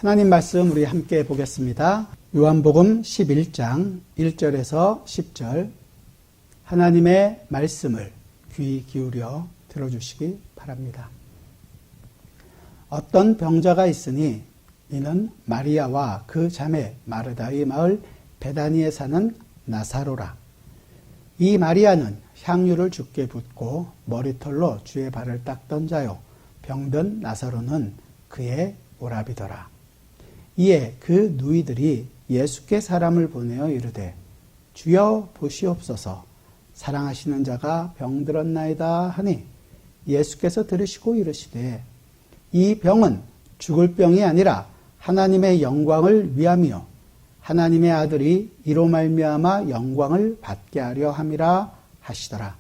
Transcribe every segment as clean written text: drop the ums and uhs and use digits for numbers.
하나님 말씀 우리 함께 보겠습니다. 요한복음 11장 1절에서 10절 하나님의 말씀을 귀 기울여 들어주시기 바랍니다. 어떤 병자가 있으니 이는 마리아와 그 자매 마르다의 마을 베다니에 사는 나사로라. 이 마리아는 향유를 주께 붓고 머리털로 주의 발을 닦던 자요, 병든 나사로는 그의 오라비더라. 이에 그 누이들이 예수께 사람을 보내어 이르되 주여 보시옵소서, 사랑하시는 자가 병들었나이다 하니 예수께서 들으시고 이르시되 이 병은 죽을 병이 아니라 하나님의 영광을 위함이요 하나님의 아들이 이로 말미암아 영광을 받게 하려 함이라 하시더라.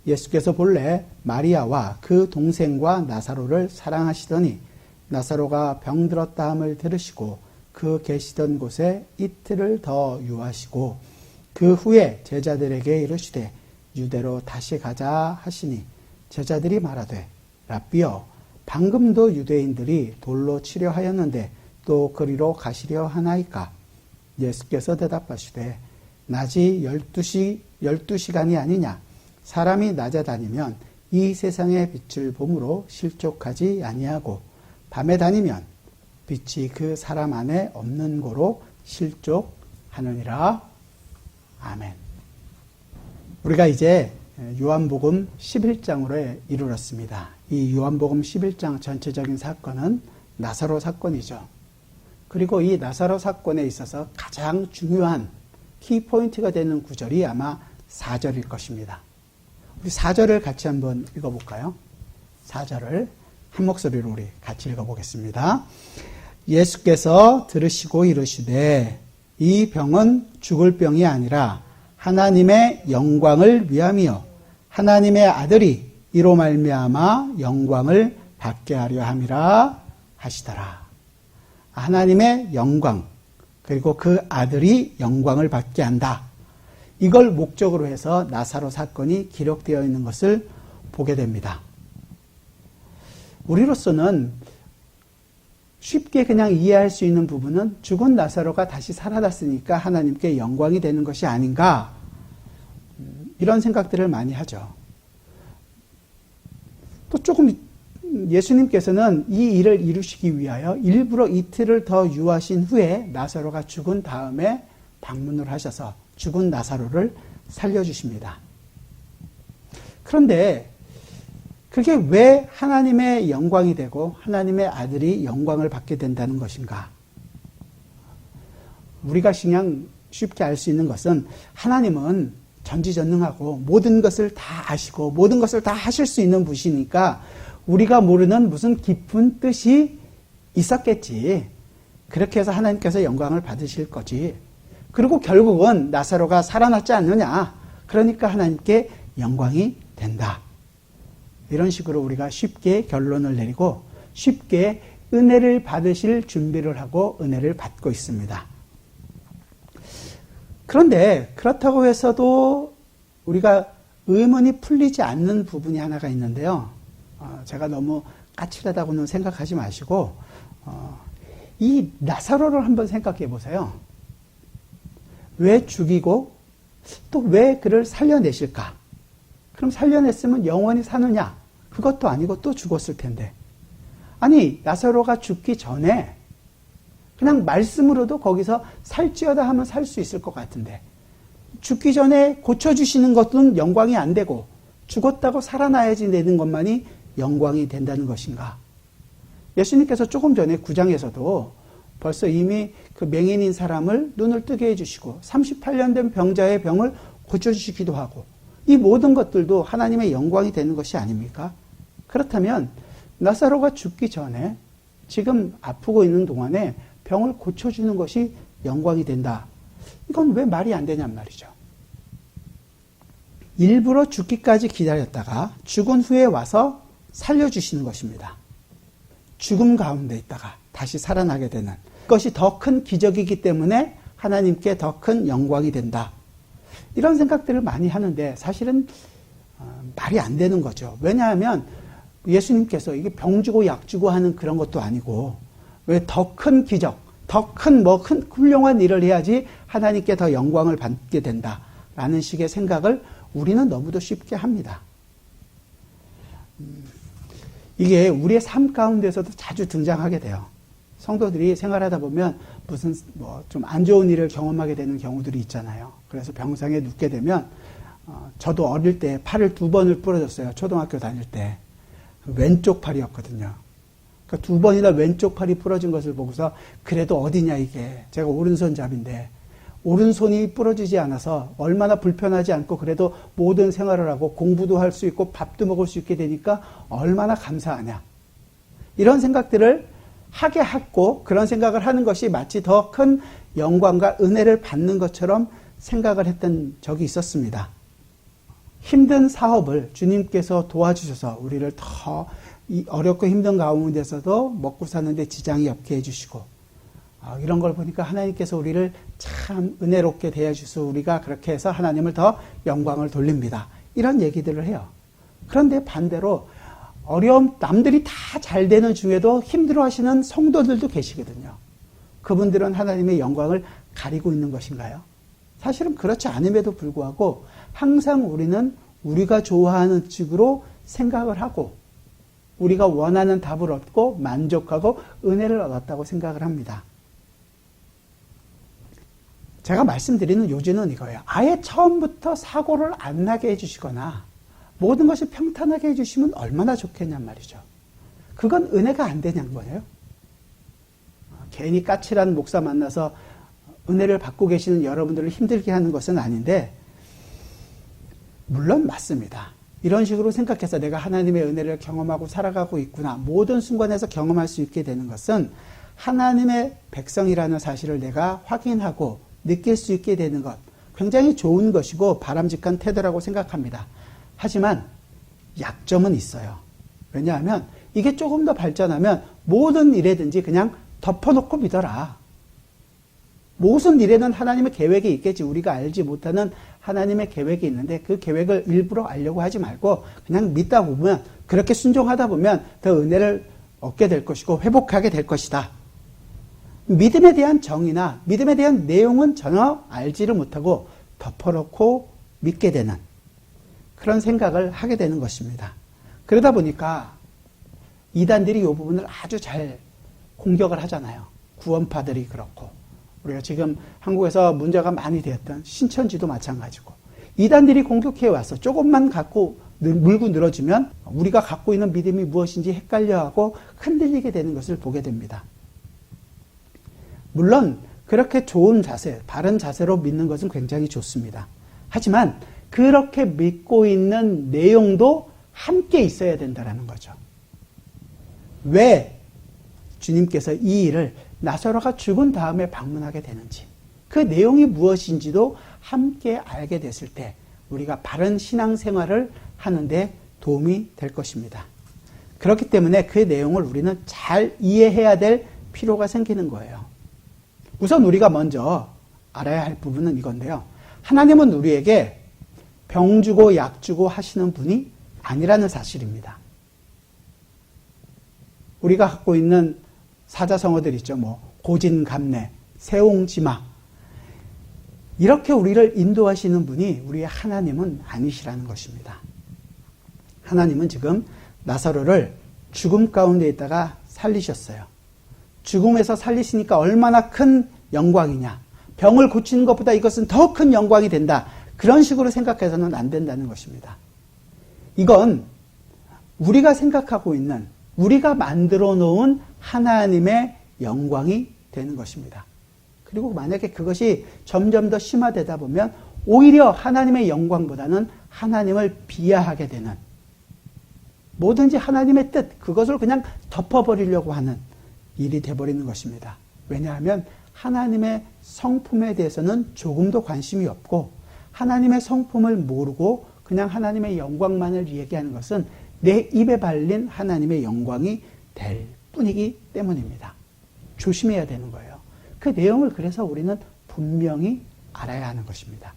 예수께서 본래 마리아와 그 동생과 나사로를 사랑하시더니 나사로가 병들었다 함을 들으시고 그 계시던 곳에 이틀을 더 유하시고 그 후에 제자들에게 이르시되 유대로 다시 가자 하시니 제자들이 말하되 랍비여, 방금도 유대인들이 돌로 치려 하였는데 또 그리로 가시려 하나이까? 예수께서 대답하시되 낮이 12시간이 아니냐? 사람이 낮에 다니면 이 세상의 빛을 봄으로 실족하지 아니하고 밤에 다니면 빛이 그 사람 안에 없는 고로 실족하느니라. 아멘. 우리가 이제 요한복음 11장으로 이르렀습니다. 이 요한복음 11장 전체적인 사건은 나사로 사건이죠. 그리고 이 나사로 사건에 있어서 가장 중요한 키포인트가 되는 구절이 아마 4절일 것입니다. 우리 4절을 같이 한번 읽어볼까요? 4절을 한 목소리로 우리 같이 읽어보겠습니다. 예수께서 들으시고 이르시되 이 병은 죽을 병이 아니라 하나님의 영광을 위함이요 하나님의 아들이 이로 말미암아 영광을 받게 하려 함이라 하시더라. 하나님의 영광, 그리고 그 아들이 영광을 받게 한다. 이걸 목적으로 해서 나사로 사건이 기록되어 있는 것을 보게 됩니다. 우리로서는 쉽게 그냥 이해할 수 있는 부분은 죽은 나사로가 다시 살아났으니까 하나님께 영광이 되는 것이 아닌가, 이런 생각들을 많이 하죠. 또 조금 예수님께서는 이 일을 이루시기 위하여 일부러 이틀을 더 유하신 후에 나사로가 죽은 다음에 방문을 하셔서 죽은 나사로를 살려주십니다. 그런데 그게 왜 하나님의 영광이 되고 하나님의 아들이 영광을 받게 된다는 것인가? 우리가 그냥 쉽게 알 수 있는 것은 하나님은 전지전능하고 모든 것을 다 아시고 모든 것을 다 하실 수 있는 분이니까 우리가 모르는 무슨 깊은 뜻이 있었겠지. 그렇게 해서 하나님께서 영광을 받으실 거지. 그리고 결국은 나사로가 살아났지 않느냐. 그러니까 하나님께 영광이 된다. 이런 식으로 우리가 쉽게 결론을 내리고 쉽게 은혜를 받으실 준비를 하고 은혜를 받고 있습니다. 그런데 그렇다고 해서도 우리가 의문이 풀리지 않는 부분이 하나가 있는데요. 제가 너무 까칠하다고는 생각하지 마시고 이 나사로를 한번 생각해 보세요. 왜 죽이고 또 왜 그를 살려내실까? 그럼 살려냈으면 영원히 사느냐? 그것도 아니고 또 죽었을 텐데. 아니, 나사로가 죽기 전에 그냥 말씀으로도 거기서 살찌어다 하면 살 수 있을 것 같은데 죽기 전에 고쳐주시는 것은 영광이 안 되고 죽었다고 살아나야지 되는 것만이 영광이 된다는 것인가? 예수님께서 조금 전에 9장에서도 벌써 이미 그 맹인인 사람을 눈을 뜨게 해주시고 38년 된 병자의 병을 고쳐주시기도 하고 이 모든 것들도 하나님의 영광이 되는 것이 아닙니까? 그렇다면 나사로가 죽기 전에 지금 아프고 있는 동안에 병을 고쳐주는 것이 영광이 된다. 이건 왜 말이 안 되냔 말이죠. 일부러 죽기까지 기다렸다가 죽은 후에 와서 살려주시는 것입니다. 죽음 가운데 있다가 다시 살아나게 되는 것이 더 큰 기적이기 때문에 하나님께 더 큰 영광이 된다. 이런 생각들을 많이 하는데 사실은 말이 안 되는 거죠. 왜냐하면 예수님께서 이게 병 주고 약 주고 하는 그런 것도 아니고 왜 더 큰 기적, 더 큰 훌륭한 일을 해야지 하나님께 더 영광을 받게 된다라는 식의 생각을 우리는 너무도 쉽게 합니다. 이게 우리의 삶 가운데서도 자주 등장하게 돼요. 성도들이 생활하다 보면 무슨 좀 안 좋은 일을 경험하게 되는 경우들이 있잖아요. 그래서 병상에 눕게 되면 저도 어릴 때 팔을 2번을 부러졌어요. 초등학교 다닐 때. 왼쪽 팔이었거든요. 그러니까 2번이나 왼쪽 팔이 부러진 것을 보고서 그래도 어디냐 이게. 제가 오른손잡인데 오른손이 부러지지 않아서 얼마나 불편하지 않고 그래도 모든 생활을 하고 공부도 할 수 있고 밥도 먹을 수 있게 되니까 얼마나 감사하냐. 이런 생각들을 하게 했고 그런 생각을 하는 것이 마치 더 큰 영광과 은혜를 받는 것처럼 생각을 했던 적이 있었습니다. 힘든 사업을 주님께서 도와주셔서 우리를 더 어렵고 힘든 가운데서도 먹고 사는데 지장이 없게 해주시고 이런 걸 보니까 하나님께서 우리를 참 은혜롭게 대해주셔서 우리가 그렇게 해서 하나님을 더 영광을 돌립니다. 이런 얘기들을 해요. 그런데 반대로 어려움, 남들이 다 잘 되는 중에도 힘들어하시는 성도들도 계시거든요. 그분들은 하나님의 영광을 가리고 있는 것인가요? 사실은 그렇지 않음에도 불구하고 항상 우리는 우리가 좋아하는 쪽으로 생각을 하고 우리가 원하는 답을 얻고 만족하고 은혜를 얻었다고 생각을 합니다. 제가 말씀드리는 요지는 이거예요. 아예 처음부터 사고를 안 나게 해주시거나 모든 것이 평탄하게 해주시면 얼마나 좋겠냔 말이죠. 그건 은혜가 안 되냐는 거예요. 괜히 까칠한 목사 만나서 은혜를 받고 계시는 여러분들을 힘들게 하는 것은 아닌데 물론 맞습니다. 이런 식으로 생각해서 내가 하나님의 은혜를 경험하고 살아가고 있구나. 모든 순간에서 경험할 수 있게 되는 것은 하나님의 백성이라는 사실을 내가 확인하고 느낄 수 있게 되는 것. 굉장히 좋은 것이고 바람직한 태도라고 생각합니다. 하지만 약점은 있어요. 왜냐하면 이게 조금 더 발전하면 모든 일에든지 그냥 덮어놓고 믿어라. 무슨 일에는 하나님의 계획이 있겠지. 우리가 알지 못하는 하나님의 계획이 있는데 그 계획을 일부러 알려고 하지 말고 그냥 믿다 보면 그렇게 순종하다 보면 더 은혜를 얻게 될 것이고 회복하게 될 것이다. 믿음에 대한 정의나 믿음에 대한 내용은 전혀 알지를 못하고 덮어놓고 믿게 되는 그런 생각을 하게 되는 것입니다. 그러다 보니까 이단들이 이 부분을 아주 잘 공격을 하잖아요. 구원파들이 그렇고 우리가 지금 한국에서 문제가 많이 되었던 신천지도 마찬가지고 이단들이 공격해 와서 조금만 갖고 물고 늘어지면 우리가 갖고 있는 믿음이 무엇인지 헷갈려하고 흔들리게 되는 것을 보게 됩니다. 물론 그렇게 좋은 자세, 바른 자세로 믿는 것은 굉장히 좋습니다. 하지만 그렇게 믿고 있는 내용도 함께 있어야 된다는 거죠. 왜 주님께서 이 일을 나사로가 죽은 다음에 방문하게 되는지 그 내용이 무엇인지도 함께 알게 됐을 때 우리가 바른 신앙생활을 하는데 도움이 될 것입니다. 그렇기 때문에 그 내용을 우리는 잘 이해해야 될 필요가 생기는 거예요. 우선 우리가 먼저 알아야 할 부분은 이건데요. 하나님은 우리에게 병 주고 약 주고 하시는 분이 아니라는 사실입니다. 우리가 갖고 있는 사자성어들 있죠. 고진감래, 세옹지마. 이렇게 우리를 인도하시는 분이 우리의 하나님은 아니시라는 것입니다. 하나님은 지금 나사로를 죽음 가운데 있다가 살리셨어요. 죽음에서 살리시니까 얼마나 큰 영광이냐. 병을 고치는 것보다 이것은 더 큰 영광이 된다. 그런 식으로 생각해서는 안 된다는 것입니다. 이건 우리가 생각하고 있는 우리가 만들어 놓은 하나님의 영광이 되는 것입니다. 그리고 만약에 그것이 점점 더 심화되다 보면 오히려 하나님의 영광보다는 하나님을 비하하게 되는 뭐든지 하나님의 뜻, 그것을 그냥 덮어버리려고 하는 일이 돼버리는 것입니다. 왜냐하면 하나님의 성품에 대해서는 조금도 관심이 없고 하나님의 성품을 모르고 그냥 하나님의 영광만을 얘기하는 것은 내 입에 발린 하나님의 영광이 될 뿐이기 때문입니다. 조심해야 되는 거예요. 그 내용을 그래서 우리는 분명히 알아야 하는 것입니다.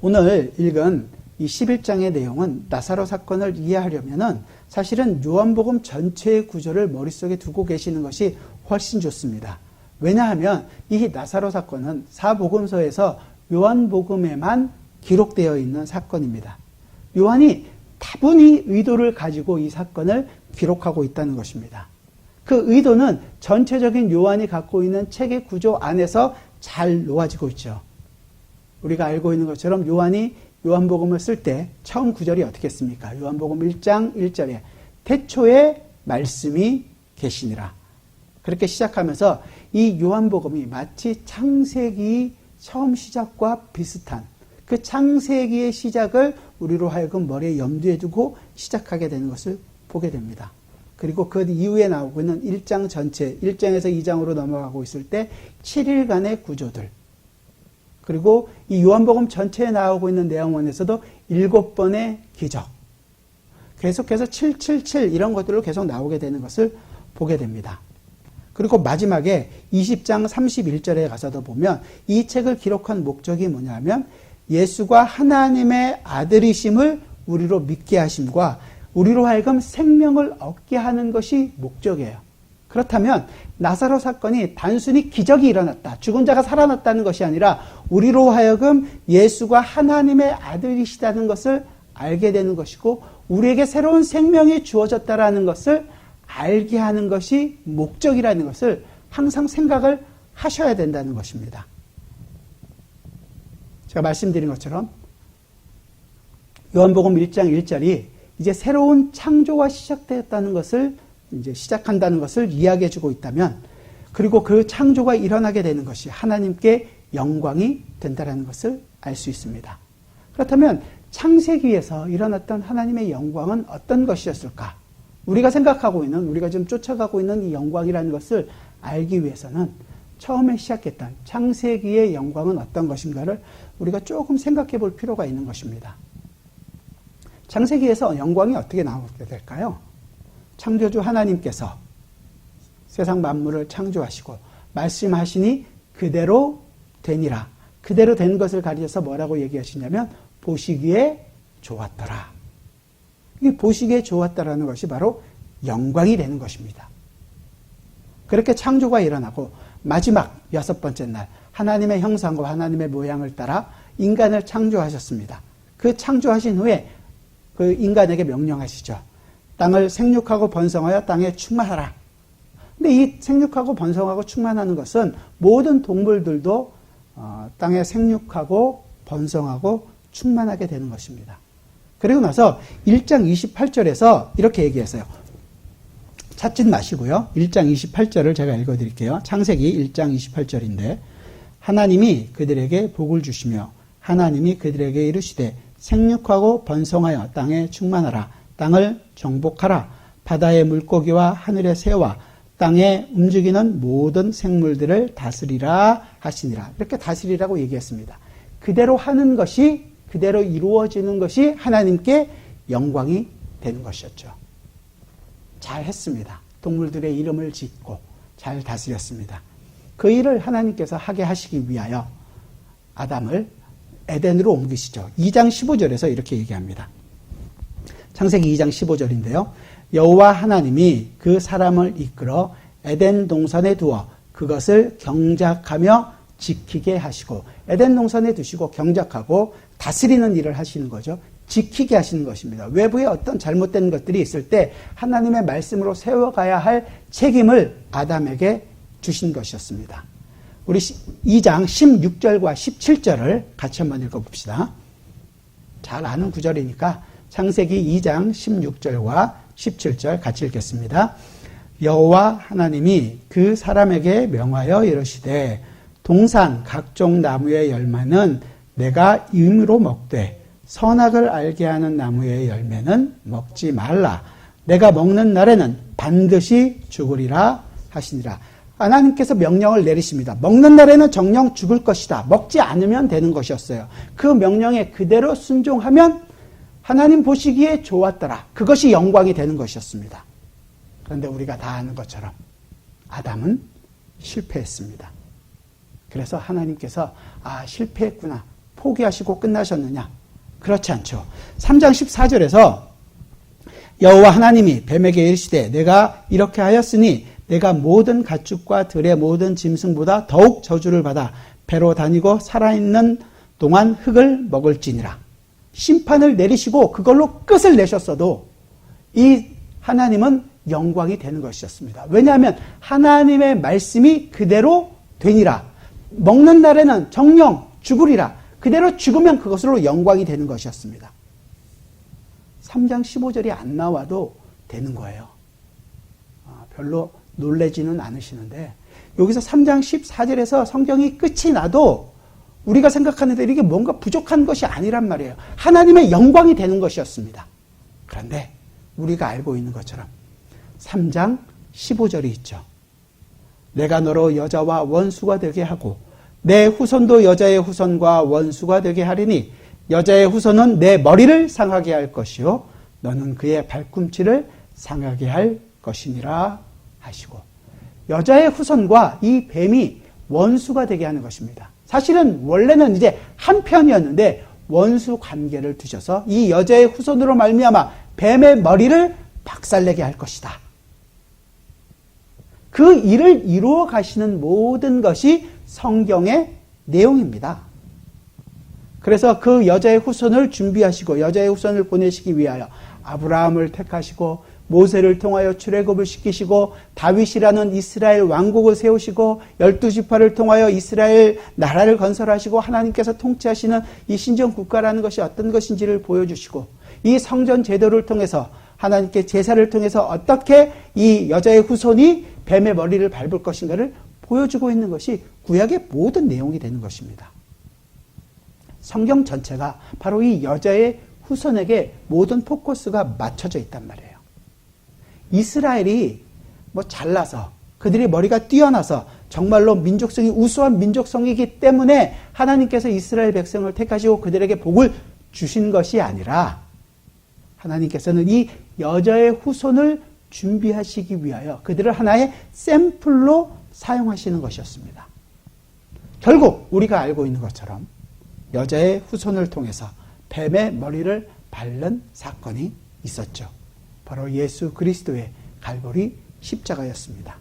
오늘 읽은 이 11장의 내용은 나사로 사건을 이해하려면은 사실은 요한복음 전체의 구조를 머릿속에 두고 계시는 것이 훨씬 좋습니다. 왜냐하면 이 나사로 사건은 사복음서에서 요한복음에만 기록되어 있는 사건입니다. 요한이 다분히 의도를 가지고 이 사건을 기록하고 있다는 것입니다. 그 의도는 전체적인 요한이 갖고 있는 책의 구조 안에서 잘 놓아지고 있죠. 우리가 알고 있는 것처럼 요한이 요한복음을 쓸 때 처음 구절이 어떻게 씁니까? 요한복음 1장 1절에 태초에 말씀이 계시니라. 그렇게 시작하면서 이 요한복음이 마치 창세기 처음 시작과 비슷한 그 창세기의 시작을 우리로 하여금 머리에 염두에 두고 시작하게 되는 것을 보게 됩니다. 그리고 그 이후에 나오고 있는 1장 전체, 1장에서 2장으로 넘어가고 있을 때 7일간의 구조들, 그리고 이 요한복음 전체에 나오고 있는 내용원에서도 7번의 기적, 계속해서 777 이런 것들로 계속 나오게 되는 것을 보게 됩니다. 그리고 마지막에 20장 31절에 가서도 보면 이 책을 기록한 목적이 뭐냐면 예수가 하나님의 아들이심을 우리로 믿게 하심과 우리로 하여금 생명을 얻게 하는 것이 목적이에요. 그렇다면 나사로 사건이 단순히 기적이 일어났다, 죽은 자가 살아났다는 것이 아니라 우리로 하여금 예수가 하나님의 아들이시다는 것을 알게 되는 것이고 우리에게 새로운 생명이 주어졌다라는 것을 알게 하는 것이 목적이라는 것을 항상 생각을 하셔야 된다는 것입니다. 제가 말씀드린 것처럼 요한복음 1장 1절이 이제 새로운 창조가 시작되었다는 것을 이제 시작한다는 것을 이야기해 주고 있다면, 그리고 그 창조가 일어나게 되는 것이 하나님께 영광이 된다는 것을 알 수 있습니다. 그렇다면 창세기에서 일어났던 하나님의 영광은 어떤 것이었을까? 우리가 생각하고 있는, 우리가 지금 쫓아가고 있는 이 영광이라는 것을 알기 위해서는 처음에 시작했던 창세기의 영광은 어떤 것인가를 우리가 조금 생각해 볼 필요가 있는 것입니다. 창세기에서 영광이 어떻게 나오게 될까요? 창조주 하나님께서 세상 만물을 창조하시고 말씀하시니 그대로 되니라. 그대로 된 것을 가리켜서 뭐라고 얘기하시냐면 보시기에 좋았더라. 이 보시기에 좋았다라는 것이 바로 영광이 되는 것입니다. 그렇게 창조가 일어나고 마지막 6번째 날 하나님의 형상과 하나님의 모양을 따라 인간을 창조하셨습니다. 그 창조하신 후에 그 인간에게 명령하시죠. 땅을 생육하고 번성하여 땅에 충만하라. 근데 이 생육하고 번성하고 충만하는 것은 모든 동물들도 땅에 생육하고 번성하고 충만하게 되는 것입니다. 그리고 나서 1장 28절에서 이렇게 얘기했어요. 찾진 마시고요. 1장 28절을 제가 읽어드릴게요. 창세기 1장 28절인데 하나님이 그들에게 복을 주시며 하나님이 그들에게 이르시되 생육하고 번성하여 땅에 충만하라. 땅을 정복하라. 바다의 물고기와 하늘의 새와 땅에 움직이는 모든 생물들을 다스리라 하시니라. 이렇게 다스리라고 얘기했습니다. 그대로 하는 것이, 그대로 이루어지는 것이 하나님께 영광이 되는 것이었죠. 잘 했습니다. 동물들의 이름을 짓고 잘 다스렸습니다. 그 일을 하나님께서 하게 하시기 위하여 아담을 에덴으로 옮기시죠. 2장 15절에서 이렇게 얘기합니다. 창세기 2장 15절인데요. 여호와 하나님이 그 사람을 이끌어 에덴 동산에 두어 그것을 경작하며 지키게 하시고, 에덴 동산에 두시고 경작하고 다스리는 일을 하시는 거죠. 지키게 하시는 것입니다. 외부에 어떤 잘못된 것들이 있을 때 하나님의 말씀으로 세워가야 할 책임을 아담에게 주신 것이었습니다. 우리 2장 16절과 17절을 같이 한번 읽어봅시다. 잘 아는 구절이니까 창세기 2장 16절과 17절 같이 읽겠습니다. 여호와 하나님이 그 사람에게 명하여 이르시되 동산 각종 나무의 열매는 내가 임으로 먹되 선악을 알게 하는 나무의 열매는 먹지 말라. 내가 먹는 날에는 반드시 죽으리라 하시니라. 하나님께서 명령을 내리십니다. 먹는 날에는 정녕 죽을 것이다. 먹지 않으면 되는 것이었어요. 그 명령에 그대로 순종하면 하나님 보시기에 좋았더라. 그것이 영광이 되는 것이었습니다. 그런데 우리가 다 아는 것처럼 아담은 실패했습니다. 그래서 하나님께서 실패했구나. 포기하시고 끝나셨느냐? 그렇지 않죠. 3장 14절에서 여호와 하나님이 뱀에게 이르시되 내가 이렇게 하였으니 내가 모든 가축과 들의 모든 짐승보다 더욱 저주를 받아 배로 다니고 살아있는 동안 흙을 먹을지니라. 심판을 내리시고 그걸로 끝을 내셨어도 이 하나님은 영광이 되는 것이었습니다. 왜냐하면 하나님의 말씀이 그대로 되니라. 먹는 날에는 정령 죽으리라. 그대로 죽으면 그것으로 영광이 되는 것이었습니다. 3장 15절이 안 나와도 되는 거예요. 별로 놀라지는 않으시는데 여기서 3장 14절에서 성경이 끝이 나도 우리가 생각하는데 이게 뭔가 부족한 것이 아니란 말이에요. 하나님의 영광이 되는 것이었습니다. 그런데 우리가 알고 있는 것처럼 3장 15절이 있죠. 내가 너로 여자와 원수가 되게 하고 내 후손도 여자의 후손과 원수가 되게 하리니 여자의 후손은 내 머리를 상하게 할 것이요 너는 그의 발꿈치를 상하게 할 것이니라 하시고, 여자의 후손과 이 뱀이 원수가 되게 하는 것입니다. 사실은 원래는 이제 한편이었는데 원수 관계를 두셔서 이 여자의 후손으로 말미암아 뱀의 머리를 박살내게 할 것이다. 그 일을 이루어 가시는 모든 것이 성경의 내용입니다. 그래서 그 여자의 후손을 준비하시고 여자의 후손을 보내시기 위하여 아브라함을 택하시고 모세를 통하여 출애굽을 시키시고 다윗이라는 이스라엘 왕국을 세우시고 12지파를 통하여 이스라엘 나라를 건설하시고 하나님께서 통치하시는 이 신정 국가라는 것이 어떤 것인지를 보여주시고 이 성전 제도를 통해서 하나님께 제사를 통해서 어떻게 이 여자의 후손이 뱀의 머리를 밟을 것인가를 보여주고 있는 것이 구약의 모든 내용이 되는 것입니다. 성경 전체가 바로 이 여자의 후손에게 모든 포커스가 맞춰져 있단 말이에요. 이스라엘이 잘나서 그들의 머리가 뛰어나서 정말로 민족성이 우수한 민족성이기 때문에 하나님께서 이스라엘 백성을 택하시고 그들에게 복을 주신 것이 아니라 하나님께서는 이 여자의 후손을 준비하시기 위하여 그들을 하나의 샘플로 사용하시는 것이었습니다. 결국 우리가 알고 있는 것처럼 여자의 후손을 통해서 뱀의 머리를 밟는 사건이 있었죠. 바로 예수 그리스도의 갈보리 십자가였습니다.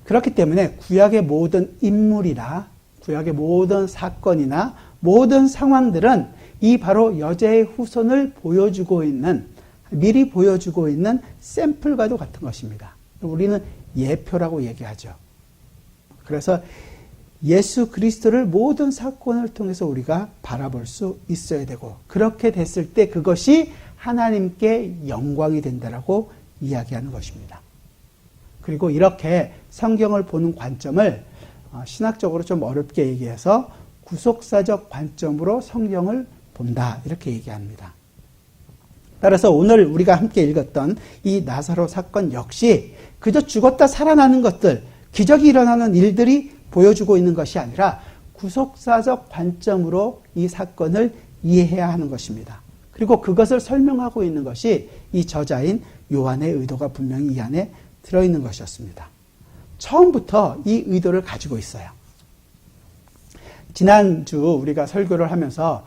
그렇기 때문에 구약의 모든 인물이나 구약의 모든 사건이나 모든 상황들은 이 바로 여자의 후손을 보여주고 있는, 미리 보여주고 있는 샘플과도 같은 것입니다. 우리는 예표라고 얘기하죠. 그래서 예수 그리스도를 모든 사건을 통해서 우리가 바라볼 수 있어야 되고, 그렇게 됐을 때 그것이 하나님께 영광이 된다라고 이야기하는 것입니다. 그리고 이렇게 성경을 보는 관점을 신학적으로 좀 어렵게 얘기해서 구속사적 관점으로 성경을 본다, 이렇게 얘기합니다. 따라서 오늘 우리가 함께 읽었던 이 나사로 사건 역시 그저 죽었다 살아나는 것들, 기적이 일어나는 일들이 보여주고 있는 것이 아니라 구속사적 관점으로 이 사건을 이해해야 하는 것입니다. 그리고 그것을 설명하고 있는 것이 이 저자인 요한의 의도가 분명히 이 안에 들어있는 것이었습니다. 처음부터 이 의도를 가지고 있어요. 지난주 우리가 설교를 하면서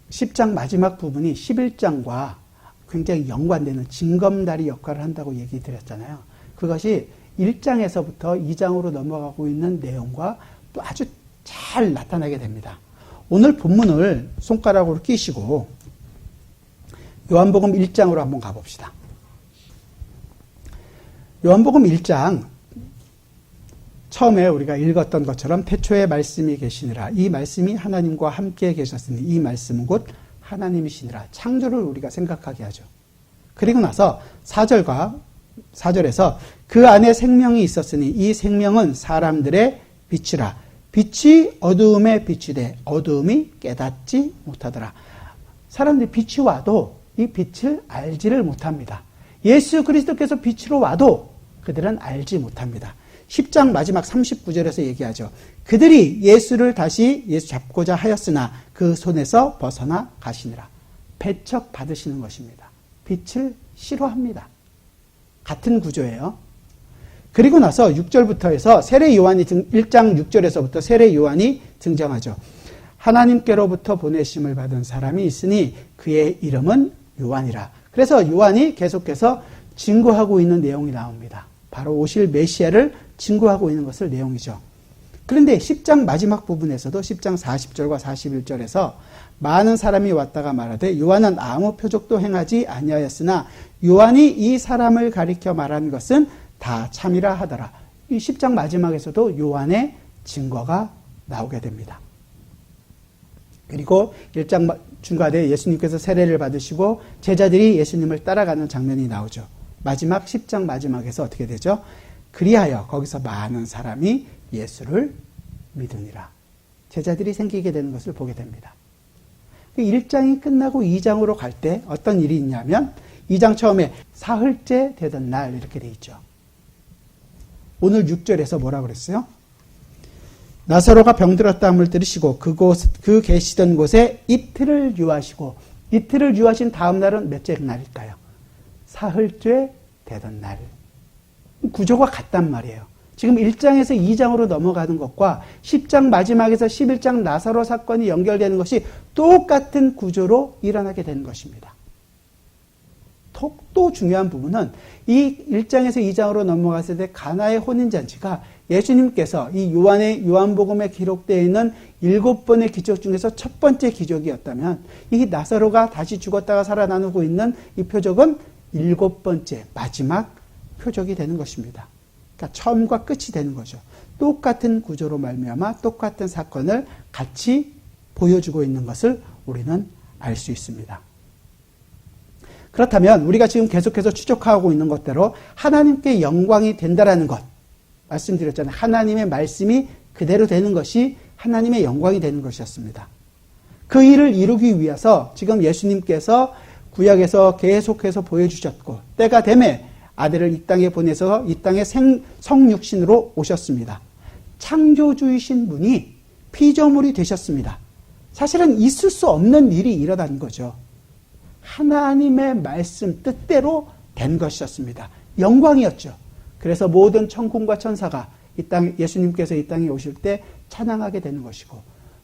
10장 마지막 부분이 11장과 굉장히 연관되는 징검다리 역할을 한다고 얘기 드렸잖아요. 그것이 1장에서부터 2장으로 넘어가고 있는 내용과 또 아주 잘 나타나게 됩니다. 오늘 본문을 손가락으로 끼시고 요한복음 1장으로 한번 가봅시다. 요한복음 1장 처음에 우리가 읽었던 것처럼 태초에 말씀이 계시니라. 이 말씀이 하나님과 함께 계셨으니 이 말씀은 곧 하나님이시니라. 창조를 우리가 생각하게 하죠. 그리고 나서 4절에서 그 안에 생명이 있었으니 이 생명은 사람들의 빛이라. 빛이 어두움에 비추되 어두움이 깨닫지 못하더라. 사람들이 빛이 와도 이 빛을 알지를 못합니다. 예수 그리스도께서 빛으로 와도 그들은 알지 못합니다. 10장 마지막 39절에서 얘기하죠. 그들이 예수를 다시 예수 잡고자 하였으나 그 손에서 벗어나 가시니라. 배척 받으시는 것입니다. 빛을 싫어합니다. 같은 구조예요. 그리고 나서 6절부터 해서 세례 요한이 1장 6절에서부터 세례 요한이 등장하죠. 하나님께로부터 보내심을 받은 사람이 있으니 그의 이름은 요한이라. 그래서 요한이 계속해서 증거하고 있는 내용이 나옵니다. 바로 오실 메시아를 증거하고 있는 것을 내용이죠. 그런데 10장 마지막 부분에서도 10장 40절과 41절에서 많은 사람이 왔다가 말하되 요한은 아무 표적도 행하지 아니하였으나 요한이 이 사람을 가리켜 말한 것은 다 참이라 하더라. 이 10장 마지막에서도 요한의 증거가 나오게 됩니다. 그리고 1장 중간에 예수님께서 세례를 받으시고 제자들이 예수님을 따라가는 장면이 나오죠. 마지막 10장 마지막에서 어떻게 되죠? 그리하여 거기서 많은 사람이 예수를 믿으니라. 제자들이 생기게 되는 것을 보게 됩니다. 1장이 끝나고 2장으로 갈 때 어떤 일이 있냐면 2장 처음에 사흘째 되던 날 이렇게 돼 있죠. 오늘 6절에서 뭐라고 그랬어요? 나사로가 병들었다함을 들으시고 그 계시던 곳에 이틀을 유하시고, 이틀을 유하신 다음 날은 몇째 날일까요? 사흘째 되던 날. 구조가 같단 말이에요. 지금 1장에서 2장으로 넘어가는 것과 10장 마지막에서 11장 나사로 사건이 연결되는 것이 똑같은 구조로 일어나게 되는 것입니다. 또 중요한 부분은 이 1장에서 2장으로 넘어갔을 때 가나의 혼인잔치가 예수님께서 이 요한복음에 기록되어 있는 7번의 기적 중에서 첫 번째 기적이었다면 이 나사로가 다시 죽었다가 살아나고 있는 이 표적은 7번째 마지막 표적이 되는 것입니다. 그러니까 처음과 끝이 되는 거죠. 똑같은 구조로 말미암아 똑같은 사건을 같이 보여주고 있는 것을 우리는 알 수 있습니다. 그렇다면 우리가 지금 계속해서 추적하고 있는 것대로 하나님께 영광이 된다라는 것, 말씀드렸잖아요. 하나님의 말씀이 그대로 되는 것이 하나님의 영광이 되는 것이었습니다. 그 일을 이루기 위해서 지금 예수님께서 구약에서 계속해서 보여주셨고 때가 되매 아들을 이 땅에 보내서 이 땅에 성육신으로 오셨습니다. 창조주이신 분이 피조물이 되셨습니다. 사실은 있을 수 없는 일이 일어난 거죠. 하나님의 말씀 뜻대로 된 것이었습니다. 영광이었죠. 그래서 모든 천군과 천사가 예수님께서 이 땅에 오실 때 찬양하게 되는 것이고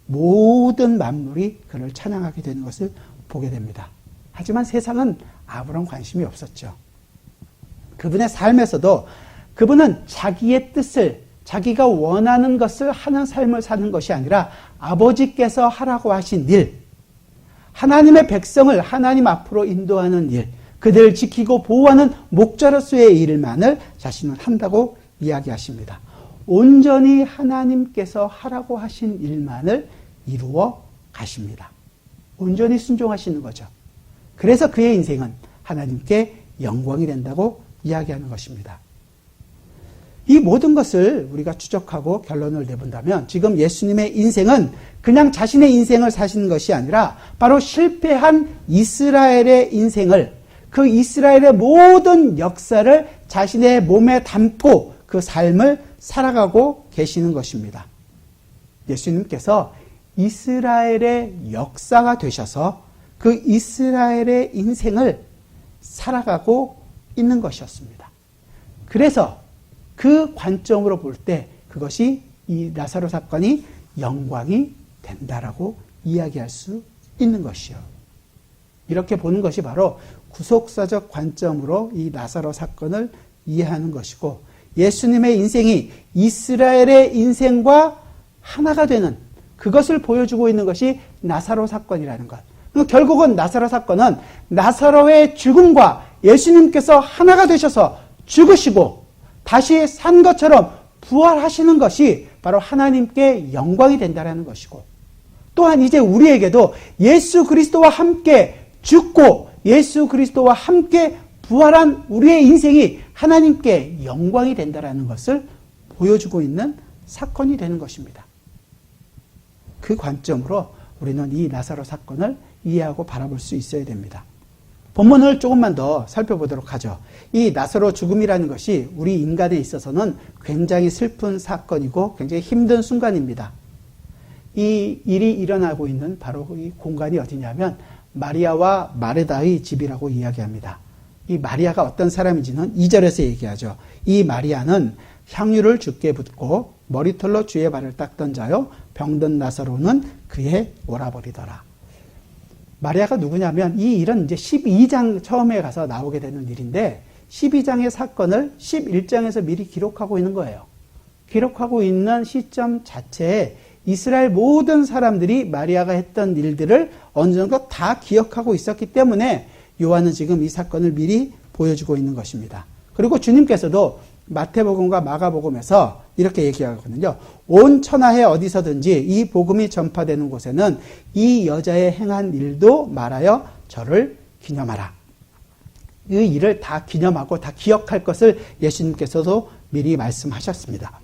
모든 만물이 그를 찬양하게 되는 것을 보게 됩니다. 하지만 세상은 아무런 관심이 없었죠. 그분의 삶에서도 그분은 자기의 뜻을, 자기가 원하는 것을 하는 삶을 사는 것이 아니라 아버지께서 하라고 하신 일, 하나님의 백성을 하나님 앞으로 인도하는 일, 그들을 지키고 보호하는 목자로서의 일만을 자신은 한다고 이야기하십니다. 온전히 하나님께서 하라고 하신 일만을 이루어 가십니다. 온전히 순종하시는 거죠. 그래서 그의 인생은 하나님께 영광이 된다고 이야기하는 것입니다. 이 모든 것을 우리가 추적하고 결론을 내본다면 지금 예수님의 인생은 그냥 자신의 인생을 사시는 것이 아니라 바로 실패한 이스라엘의 인생을, 그 이스라엘의 모든 역사를 자신의 몸에 담고 그 삶을 살아가고 계시는 것입니다. 예수님께서 이스라엘의 역사가 되셔서 그 이스라엘의 인생을 살아가고 있는 것이었습니다. 그래서 그 관점으로 볼 때 그것이 이 나사로 사건이 영광이 된다라고 이야기할 수 있는 것이요. 이렇게 보는 것이 바로 구속사적 관점으로 이 나사로 사건을 이해하는 것이고 예수님의 인생이 이스라엘의 인생과 하나가 되는 그것을 보여주고 있는 것이 나사로 사건이라는 것. 결국은 나사로 사건은 나사로의 죽음과 예수님께서 하나가 되셔서 죽으시고 다시 산 것처럼 부활하시는 것이 바로 하나님께 영광이 된다는 것이고 또한 이제 우리에게도 예수 그리스도와 함께 죽고 예수 그리스도와 함께 부활한 우리의 인생이 하나님께 영광이 된다는 것을 보여주고 있는 사건이 되는 것입니다. 그 관점으로 우리는 이 나사로 사건을 이해하고 바라볼 수 있어야 됩니다. 본문을 조금만 더 살펴보도록 하죠. 이 나사로 죽음이라는 것이 우리 인간에 있어서는 굉장히 슬픈 사건이고 굉장히 힘든 순간입니다. 이 일이 일어나고 있는 바로 이 공간이 어디냐면 마리아와 마르다의 집이라고 이야기합니다. 이 마리아가 어떤 사람인지는 2절에서 얘기하죠. 이 마리아는 향유를 주께 붓고 머리털로 주의 발을 닦던 자요 병든 나사로는 그의 오라버리더라. 마리아가 누구냐면 이 일은 이제 12장 처음에 가서 나오게 되는 일인데 12장의 사건을 11장에서 미리 기록하고 있는 거예요. 기록하고 있는 시점 자체에 이스라엘 모든 사람들이 마리아가 했던 일들을 어느 정도 다 기억하고 있었기 때문에 요한은 지금 이 사건을 미리 보여주고 있는 것입니다. 그리고 주님께서도 마태복음과 마가복음에서 이렇게 얘기하거든요. 온 천하에 어디서든지 이 복음이 전파되는 곳에는 이 여자의 행한 일도 말하여 저를 기념하라. 이 일을 다 기념하고 다 기억할 것을 예수님께서도 미리 말씀하셨습니다.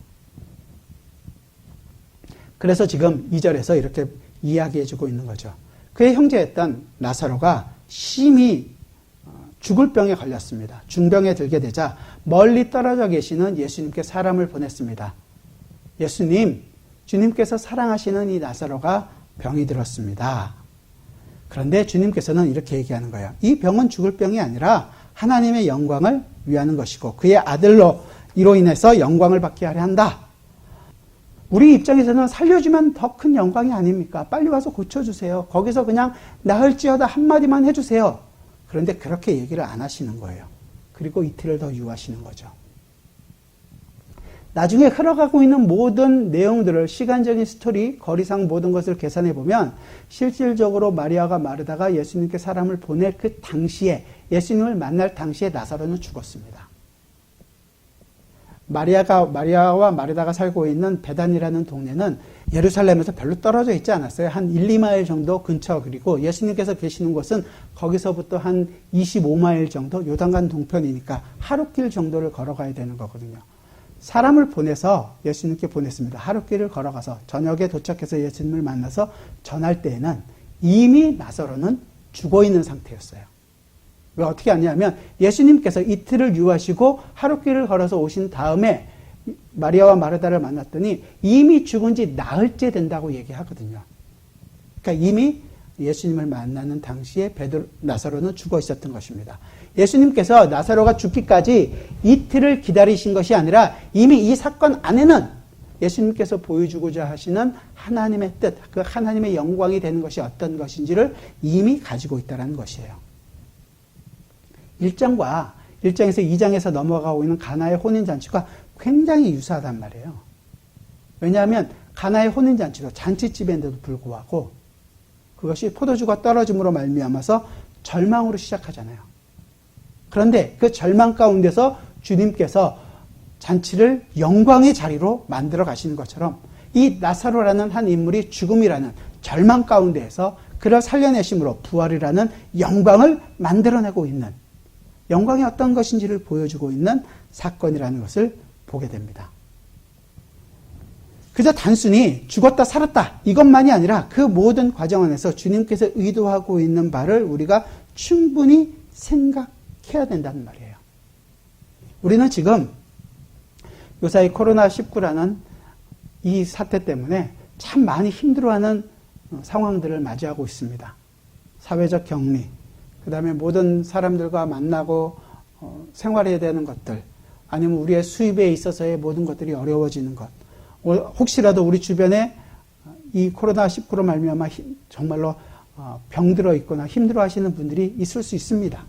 그래서 지금 2절에서 이렇게 이야기해주고 있는 거죠. 그의 형제였던 나사로가 심히 죽을 병에 걸렸습니다. 중병에 들게 되자 멀리 떨어져 계시는 예수님께 사람을 보냈습니다. 예수님, 주님께서 사랑하시는 이 나사로가 병이 들었습니다. 그런데 주님께서는 이렇게 얘기하는 거예요. 이 병은 죽을 병이 아니라 하나님의 영광을 위하는 것이고 그의 아들로 이로 인해서 영광을 받게 하려 한다. 우리 입장에서는 살려주면 더 큰 영광이 아닙니까? 빨리 와서 고쳐주세요. 거기서 그냥 나을지어다 한마디만 해주세요. 그런데 그렇게 얘기를 안 하시는 거예요. 그리고 이틀을 더 유하시는 거죠. 나중에 흘러가고 있는 모든 내용들을 시간적인 스토리, 거리상 모든 것을 계산해 보면 실질적으로 마리아가 마르다가 예수님께 사람을 보낼 그 당시에 예수님을 만날 당시에 나사로는 죽었습니다. 마리아와 마르다가 살고 있는 베단이라는 동네는 예루살렘에서 별로 떨어져 있지 않았어요. 한 1, 2마일 정도 근처. 그리고 예수님께서 계시는 곳은 거기서부터 한 25마일 정도, 요단강 동편이니까 하루길 정도를 걸어가야 되는 거거든요. 사람을 보내서 예수님께 보냈습니다. 하루길을 걸어가서 저녁에 도착해서 예수님을 만나서 전할 때에는 이미 나사로는 죽어 있는 상태였어요. 왜 어떻게 하냐면 예수님께서 이틀을 유하시고 하루길을 걸어서 오신 다음에 마리아와 마르다를 만났더니 이미 죽은 지 나흘째 된다고 얘기하거든요. 그러니까 이미 예수님을 만나는 당시에 나사로는 죽어 있었던 것입니다. 예수님께서 나사로가 죽기까지 이틀을 기다리신 것이 아니라 이미 이 사건 안에는 예수님께서 보여주고자 하시는 하나님의 뜻, 그 하나님의 영광이 되는 것이 어떤 것인지를 이미 가지고 있다는 것이에요. 1장에서 2장에서 넘어가고 있는 가나의 혼인잔치가 굉장히 유사하단 말이에요. 왜냐하면 가나의 혼인잔치도 잔치집인데도 불구하고 그것이 포도주가 떨어짐으로 말미암아서 절망으로 시작하잖아요. 그런데 그 절망 가운데서 주님께서 잔치를 영광의 자리로 만들어 가시는 것처럼 이 나사로라는 한 인물이 죽음이라는 절망 가운데에서 그를 살려내심으로 부활이라는 영광을 만들어내고 있는, 영광이 어떤 것인지를 보여주고 있는 사건이라는 것을 보게 됩니다. 그저 단순히 죽었다 살았다 이것만이 아니라 그 모든 과정 안에서 주님께서 의도하고 있는 바를 우리가 충분히 생각해야 된다는 말이에요. 우리는 지금 요사이 코로나19라는 이 사태 때문에 참 많이 힘들어하는 상황들을 맞이하고 있습니다. 사회적 격리, 그 다음에 모든 사람들과 만나고 생활해야 되는 것들, 아니면 우리의 수입에 있어서의 모든 것들이 어려워지는 것, 혹시라도 우리 주변에 이 코로나19로 말미암아 정말로 병들어 있거나 힘들어 하시는 분들이 있을 수 있습니다.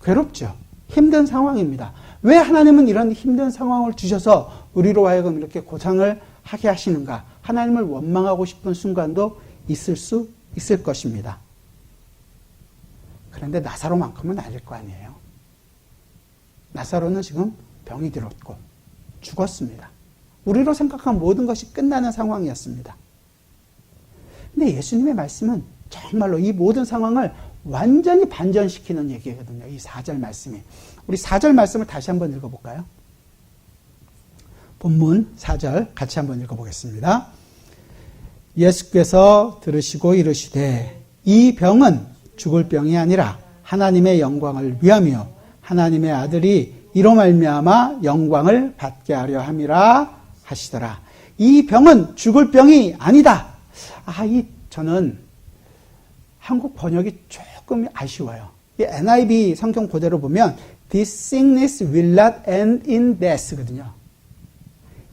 괴롭죠. 힘든 상황입니다. 왜 하나님은 이런 힘든 상황을 주셔서 우리로 하여금 이렇게 고생을 하게 하시는가? 하나님을 원망하고 싶은 순간도 있을 수 있을 것입니다. 그런데 나사로만큼은 아닐 거 아니에요. 나사로는 지금 병이 들었고 죽었습니다. 우리로 생각한 모든 것이 끝나는 상황이었습니다. 근데 예수님의 말씀은 정말로 이 모든 상황을 완전히 반전시키는 얘기거든요. 이 4절 말씀이. 우리 4절 말씀을 다시 한번 읽어볼까요? 본문 4절 같이 한번 읽어보겠습니다. 예수께서 들으시고 이르시되 이 병은 죽을 병이 아니라 하나님의 영광을 위하며 하나님의 아들이 이로 말미암아 영광을 받게 하려 함이라 하시더라. 이 병은 죽을 병이 아니다. 저는 한국 번역이 조금 아쉬워요. 이 NIV 성경 그대로 보면 This sickness will not end in death거든요.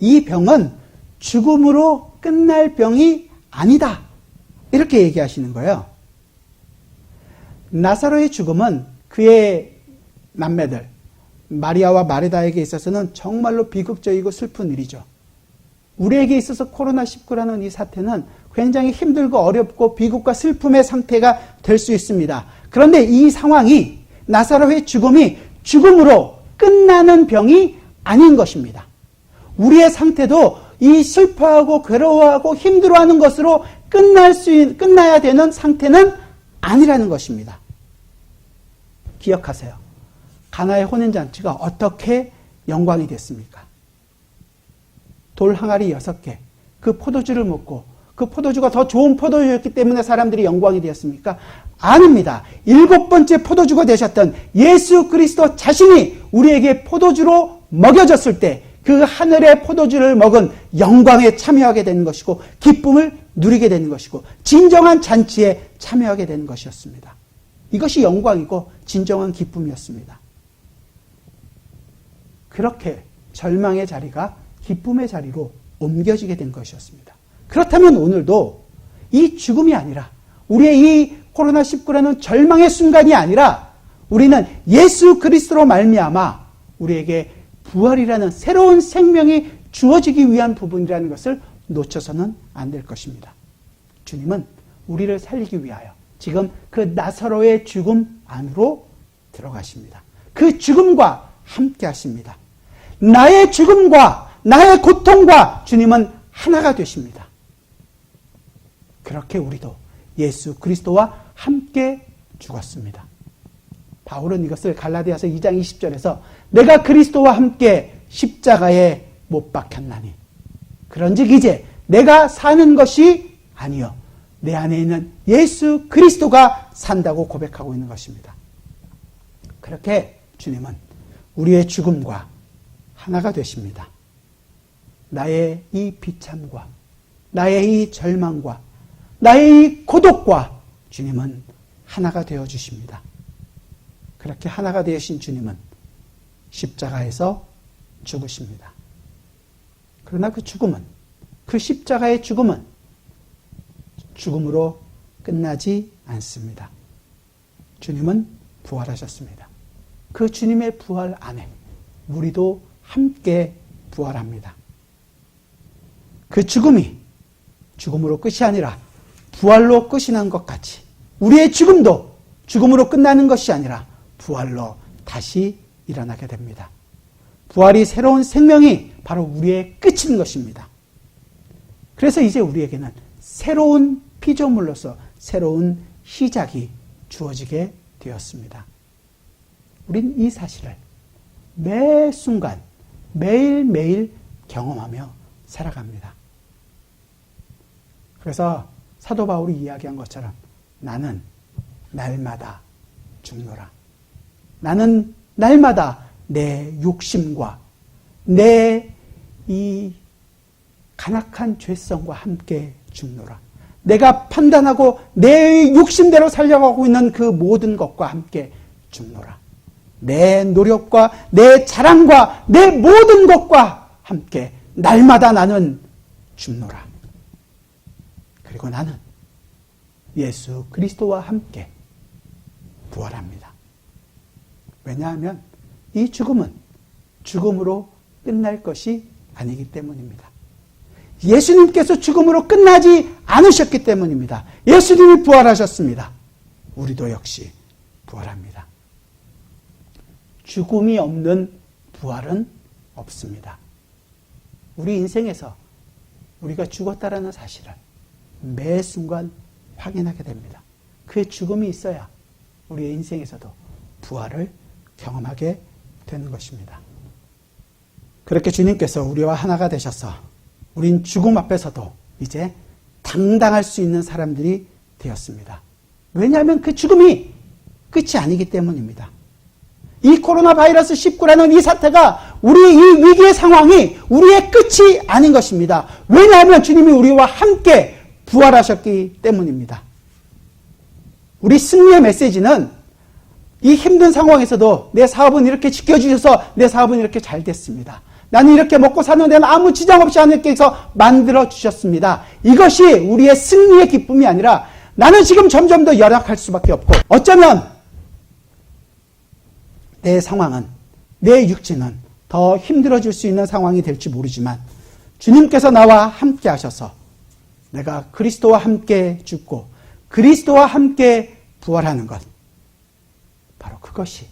이 병은 죽음으로 끝날 병이 아니다. 이렇게 얘기하시는 거예요. 나사로의 죽음은 그의 남매들 마리아와 마르다에게 있어서는 정말로 비극적이고 슬픈 일이죠. 우리에게 있어서 코로나19라는 이 사태는 굉장히 힘들고 어렵고 비극과 슬픔의 상태가 될 수 있습니다. 그런데 이 상황이 나사로의 죽음이 죽음으로 끝나는 병이 아닌 것입니다. 우리의 상태도 이 슬퍼하고 괴로워하고 힘들어하는 것으로 끝나야 되는 상태는 아니라는 것입니다. 기억하세요. 가나의 혼인잔치가 어떻게 영광이 됐습니까? 돌 항아리 6개, 그 포도주를 먹고 그 포도주가 더 좋은 포도주였기 때문에 사람들이 영광이 되었습니까? 아닙니다. 7번째 포도주가 되셨던 예수 그리스도 자신이 우리에게 포도주로 먹여졌을 때 그 하늘의 포도주를 먹은 영광에 참여하게 되는 것이고 기쁨을 누리게 되는 것이고 진정한 잔치에 참여하게 되는 것이었습니다. 이것이 영광이고 진정한 기쁨이었습니다. 그렇게 절망의 자리가 기쁨의 자리로 옮겨지게 된 것이었습니다. 그렇다면 오늘도 이 죽음이 아니라 우리의 이 코로나19라는 절망의 순간이 아니라 우리는 예수 그리스도로 말미암아 우리에게 부활이라는 새로운 생명이 주어지기 위한 부분이라는 것을 놓쳐서는 안 될 것입니다. 주님은 우리를 살리기 위하여 지금 그 나사로의 죽음 안으로 들어가십니다. 그 죽음과 함께 하십니다. 나의 죽음과 나의 고통과 주님은 하나가 되십니다. 그렇게 우리도 예수 그리스도와 함께 죽었습니다. 바울은 이것을 갈라디아서 2장 20절에서 내가 그리스도와 함께 십자가에 못 박혔나니 그런즉 이제 내가 사는 것이 아니요 내 안에 있는 예수 그리스도가 산다고 고백하고 있는 것입니다. 그렇게 주님은 우리의 죽음과 하나가 되십니다. 나의 이 비참과 나의 이 절망과 나의 이 고독과 주님은 하나가 되어주십니다. 그렇게 하나가 되신 주님은 십자가에서 죽으십니다. 그러나 그 죽음은, 그 십자가의 죽음은 죽음으로 끝나지 않습니다. 주님은 부활하셨습니다. 그 주님의 부활 안에 우리도 함께 부활합니다. 그 죽음이 죽음으로 끝이 아니라 부활로 끝이 난 것 같이 우리의 죽음도 죽음으로 끝나는 것이 아니라 부활로 다시 일어나게 됩니다. 부활이 새로운 생명이 바로 우리의 끝인 것입니다. 그래서 이제 우리에게는 새로운 피조물로서 새로운 시작이 주어지게 되었습니다. 우린 이 사실을 매 순간 매일매일 경험하며 살아갑니다. 그래서 사도 바울이 이야기한 것처럼 나는 날마다 죽노라. 나는 날마다 내 욕심과 내 이 간악한 죄성과 함께 죽노라. 내가 판단하고 내 욕심대로 살려가고 있는 그 모든 것과 함께 죽노라. 내 노력과 내 자랑과 내 모든 것과 함께 날마다 나는 죽노라. 그리고 나는 예수 그리스도와 함께 부활합니다. 왜냐하면 이 죽음은 죽음으로 끝날 것이 아니기 때문입니다. 예수님께서 죽음으로 끝나지 않으셨기 때문입니다. 예수님이 부활하셨습니다. 우리도 역시 부활합니다. 죽음이 없는 부활은 없습니다. 우리 인생에서 우리가 죽었다라는 사실을 매 순간 확인하게 됩니다. 그 죽음이 있어야 우리의 인생에서도 부활을 경험하게 되는 것입니다. 그렇게 주님께서 우리와 하나가 되셔서 우린 죽음 앞에서도 이제 당당할 수 있는 사람들이 되었습니다. 왜냐하면 그 죽음이 끝이 아니기 때문입니다. 이 코로나 바이러스 19라는 이 사태가 우리의 이 위기의 상황이 우리의 끝이 아닌 것입니다. 왜냐하면 주님이 우리와 함께 부활하셨기 때문입니다. 우리 승리의 메시지는 이 힘든 상황에서도 내 사업은 이렇게 지켜주셔서 내 사업은 이렇게 잘 됐습니다. 나는 이렇게 먹고 사는 데는 아무 지장 없이 하나님께서 만들어 주셨습니다. 이것이 우리의 승리의 기쁨이 아니라 나는 지금 점점 더 열악할 수밖에 없고 어쩌면 내 상황은, 내 육체는 더 힘들어질 수 있는 상황이 될지 모르지만 주님께서 나와 함께 하셔서 내가 그리스도와 함께 죽고 그리스도와 함께 부활하는 것, 바로 그것이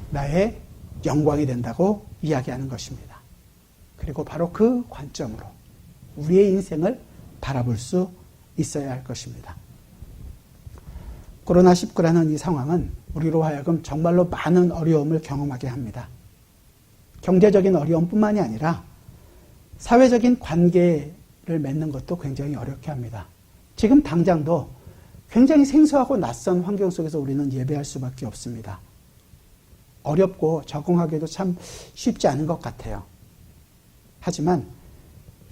나의 영광이 된다고 이야기하는 것입니다. 그리고 바로 그 관점으로 우리의 인생을 바라볼 수 있어야 할 것입니다. 코로나19라는 이 상황은 우리로 하여금 정말로 많은 어려움을 경험하게 합니다. 경제적인 어려움뿐만이 아니라 사회적인 관계를 맺는 것도 굉장히 어렵게 합니다. 지금 당장도 굉장히 생소하고 낯선 환경 속에서 우리는 예배할 수밖에 없습니다. 어렵고 적응하기도 참 쉽지 않은 것 같아요. 하지만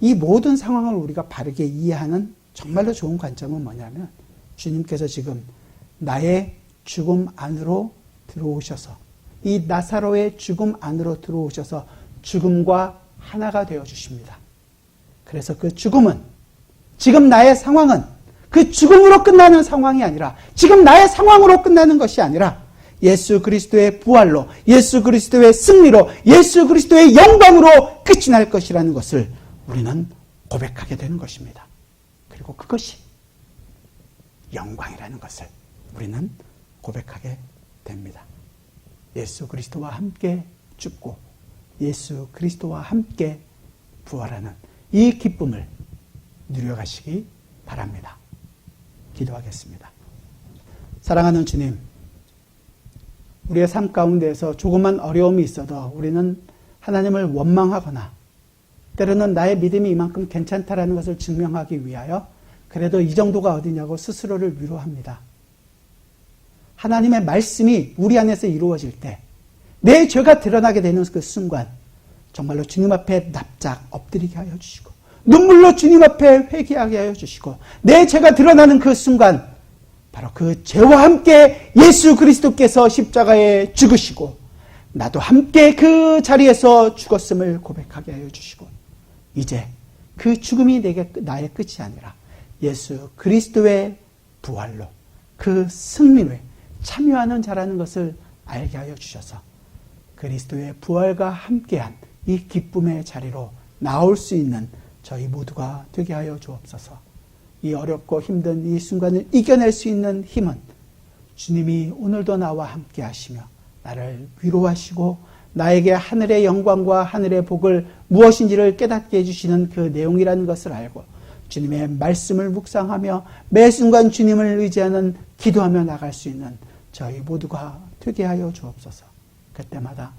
이 모든 상황을 우리가 바르게 이해하는 정말로 좋은 관점은 뭐냐면 주님께서 지금 나의 죽음 안으로 들어오셔서 이 나사로의 죽음 안으로 들어오셔서 죽음과 하나가 되어 주십니다. 그래서 그 죽음은, 지금 나의 상황은 그 죽음으로 끝나는 상황이 아니라, 지금 나의 상황으로 끝나는 것이 아니라 예수 그리스도의 부활로, 예수 그리스도의 승리로, 예수 그리스도의 영광으로 끝이 날 것이라는 것을 우리는 고백하게 되는 것입니다. 그리고 그것이 영광이라는 것을 우리는 고백하게 됩니다. 예수 그리스도와 함께 죽고 예수 그리스도와 함께 부활하는 이 기쁨을 누려가시기 바랍니다. 기도하겠습니다. 사랑하는 주님, 우리의 삶 가운데에서 조그만 어려움이 있어도 우리는 하나님을 원망하거나 때로는 나의 믿음이 이만큼 괜찮다라는 것을 증명하기 위하여 그래도 이 정도가 어디냐고 스스로를 위로합니다. 하나님의 말씀이 우리 안에서 이루어질 때 내 죄가 드러나게 되는 그 순간 정말로 주님 앞에 납작 엎드리게 하여 주시고 눈물로 주님 앞에 회개하게 하여 주시고 내 죄가 드러나는 그 순간 바로 그 죄와 함께 예수 그리스도께서 십자가에 죽으시고 나도 함께 그 자리에서 죽었음을 고백하게 하여 주시고 이제 그 죽음이 나의 끝이 아니라 예수 그리스도의 부활로 그 승리에 참여하는 자라는 것을 알게 하여 주셔서 그리스도의 부활과 함께한 이 기쁨의 자리로 나올 수 있는 저희 모두가 되게 하여 주옵소서. 이 어렵고 힘든 이 순간을 이겨낼 수 있는 힘은 주님이 오늘도 나와 함께 하시며 나를 위로하시고 나에게 하늘의 영광과 하늘의 복을 무엇인지를 깨닫게 해주시는 그 내용이라는 것을 알고 주님의 말씀을 묵상하며 매 순간 주님을 의지하는 기도하며 나갈 수 있는 저희 모두가 되게 하여 주옵소서. 그때마다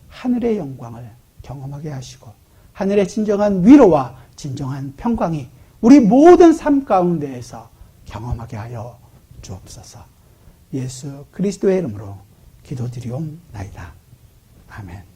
하늘의 영광을 경험하게 하시고 하늘의 진정한 위로와 진정한 평강이 우리 모든 삶 가운데에서 경험하게 하여 주옵소서. 예수 그리스도의 이름으로 기도드리옵나이다. 아멘.